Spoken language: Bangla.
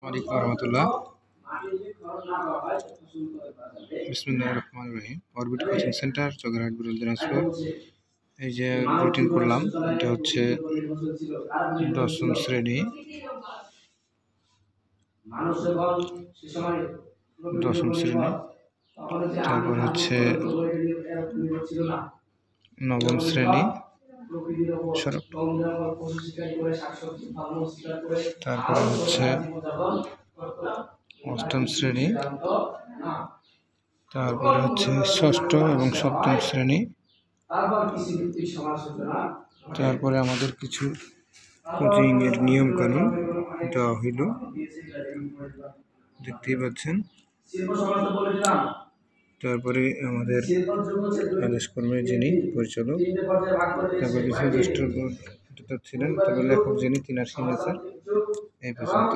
ওয়ালাইকুম রহমতুল্লাহ। বিসমিল্লাহির রহমানির রহিম। অরবিট কোচিং সেন্টার, চৌগারহাট, বিরল দিনাজপুর। এই যে রুটিন করলাম, এটা হচ্ছে 10ম শ্রেণী। 10ম শ্রেণী, তারপর হচ্ছে 9ম শ্রেণী, তারপরে হচ্ছে 8ম শ্রেণী, তারপরে হচ্ছে 6ষ্ঠ এবং 7ম শ্রেণী। তারপরে আমাদের কিছু কোচিংয়ের নিয়ম কানুন দেওয়া হইল, দেখতেই পাচ্ছেন। তারপরে আমাদের আদেশ কর্মী যিনি পরিচালক, তারপরে কিছু জ্যেষ্ঠ ছিলেন, তবে লেখক যিনি, তিনার সিগনেচার। এই পর্যন্ত।